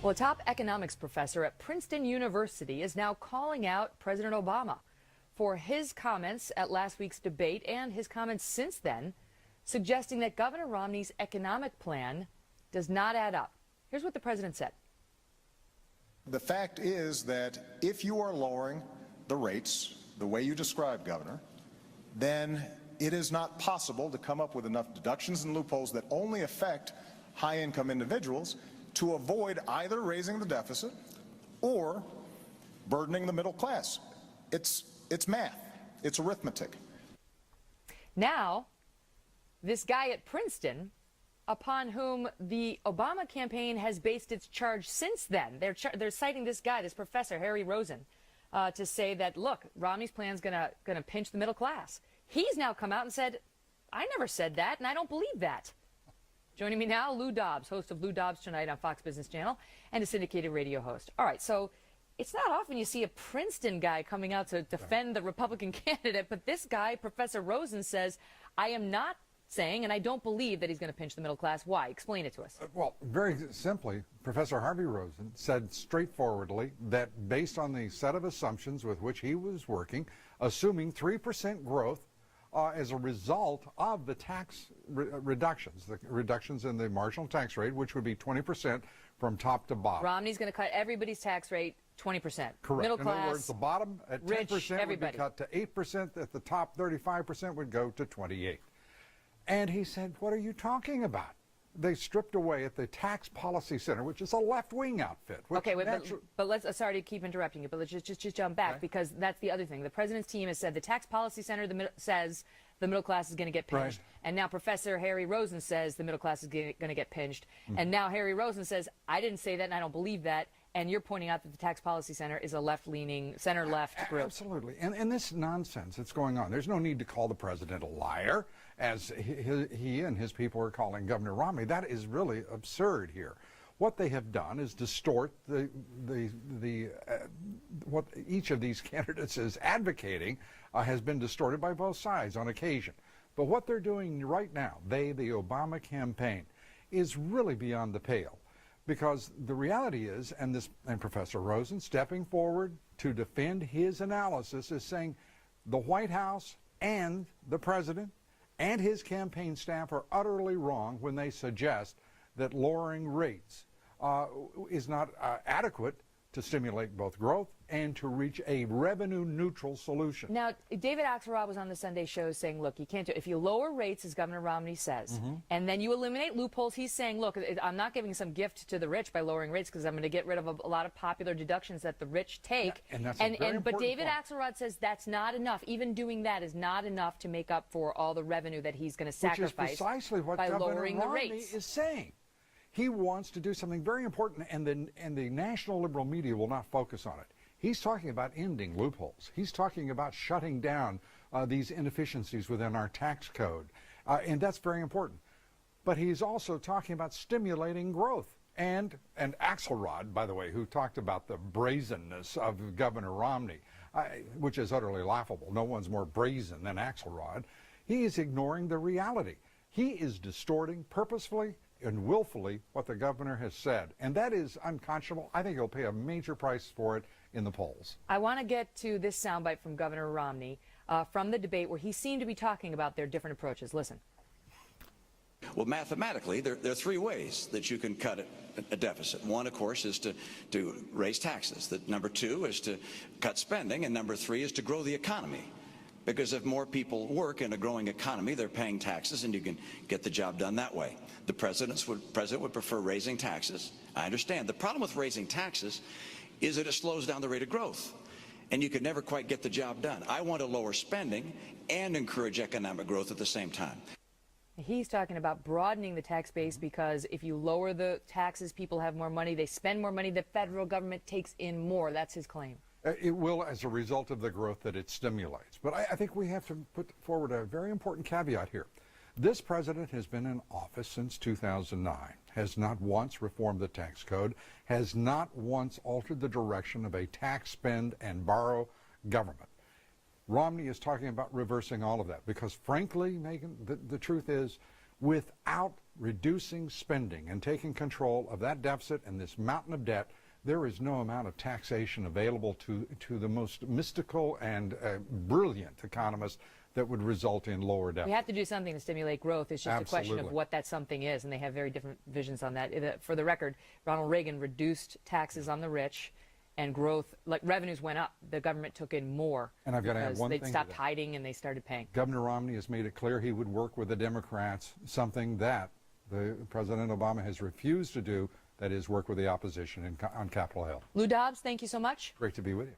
Well, a top economics professor at Princeton University is now calling out President Obama for his comments at last week's debate and his comments since then, suggesting that Governor Romney's economic plan does not add up. Here's what the president said. The fact is that if you are lowering the rates the way you described, Governor, then it is not possible to come up with enough deductions and loopholes that only affect high-income individuals to avoid either raising the deficit or burdening the middle class. It's math. It's arithmetic. Now, this guy at Princeton, upon whom the Obama campaign has based its charge since then, they're citing this guy, this professor, Harry Rosen, to say that, look, Romney's plan is gonna pinch the middle class. He's now come out and said, I never said that, and I don't believe that. Joining me now, Lou Dobbs, host of Lou Dobbs Tonight on Fox Business Channel, and a syndicated radio host. All right, so it's not often you see a Princeton guy coming out to defend the Republican candidate, but this guy, Professor Rosen, says, I am not saying, and I don't believe that he's going to pinch the middle class. Why? Explain it to us. Well, very simply, Professor Harvey Rosen said straightforwardly that based on the set of assumptions with which he was working, assuming 3% growth as a result of the tax reductions, the reductions in the marginal tax rate, which would be 20% from top to bottom. Romney's going to cut everybody's tax rate 20%. Correct. Middle class, in other words, the bottom at 10% would be cut to 8%, at the top 35% would go to 28%. And he said, what are you talking about? They stripped away at the Tax Policy Center, which is a left-wing outfit. Okay, wait, but let's, sorry to keep interrupting you, but let's just jump back, because that's the other thing. The president's team has said the Tax Policy Center says the middle class is going to get pinched. Right. And now Professor Harry Rosen says the middle class is going to get pinched. And now Harry Rosen says, I didn't say that and I don't believe that. And you're pointing out that the Tax Policy Center is a left-leaning, center-left group. Absolutely. And this nonsense that's going on, there's no need to call the president a liar, as he and his people are calling Governor Romney. That is really absurd here. What they have done is distort what each of these candidates is advocating has been distorted by both sides on occasion. But what they're doing right now, the Obama campaign, is really beyond the pale. Because the reality is, and Professor Rosen stepping forward to defend his analysis is saying the White House and the president and his campaign staff are utterly wrong when they suggest that lowering rates is not adequate to stimulate both growth and to reach a revenue-neutral solution. Now, David Axelrod was on the Sunday show saying, look, you can't do it. If you lower rates, as Governor Romney says, and then you eliminate loopholes, he's saying, look, I'm not giving some gift to the rich by lowering rates because I'm going to get rid of a lot of popular deductions that the rich take. Yeah, and that's a very but David point. Axelrod says that's not enough. Even doing that is not enough to make up for all the revenue that he's going to sacrifice Which is precisely what by Governor lowering Romney the rates. is saying. He wants to do something very important, and the national liberal media will not focus on it. He's talking about ending loopholes. He's talking about shutting down these inefficiencies within our tax code, and that's very important. But he's also talking about stimulating growth. And Axelrod, by the way, who talked about the brazenness of Governor Romney, which is utterly laughable. No one's more brazen than Axelrod. He is ignoring the reality. He is distorting purposefully and willfully what the governor has said. And that is unconscionable. I think he'll pay a major price for it in the polls. I want to get to this soundbite from Governor Romney from the debate where he seemed to be talking about their different approaches. Listen. Well, mathematically, there are three ways that you can cut a deficit. One, of course, is to raise taxes. Number two is to cut spending. And number three is to grow the economy. Because if more people work in a growing economy, they're paying taxes, and you can get the job done that way. The president would prefer raising taxes. I understand. The problem with raising taxes is that it slows down the rate of growth, and you can never quite get the job done. I want to lower spending and encourage economic growth at the same time. He's talking about broadening the tax base because if you lower the taxes, people have more money, they spend more money, the federal government takes in more. That's his claim. It will as a result of the growth that it stimulates. But I think we have to put forward a very important caveat here. This president has been in office since 2009, has not once reformed the tax code, has not once altered the direction of a tax, spend, and borrow government. Romney is talking about reversing all of that because, frankly, Megan, the truth is without reducing spending and taking control of that deficit and this mountain of debt, there is no amount of taxation available to the most mystical and brilliant economists that would result in lower debt. We have to do something to stimulate growth. It's just Absolutely. a question of what that something is, and they have very different visions on that. For the record, Ronald Reagan reduced taxes on the rich, and growth, like revenues went up. The government took in more. And I've got to add one thing they to stopped that. hiding and they started paying. Governor Romney has made it clear he would work with the Democrats, something that President Obama has refused to do, that is work with the opposition on Capitol Hill. Lou Dobbs, thank you so much. Great to be with you.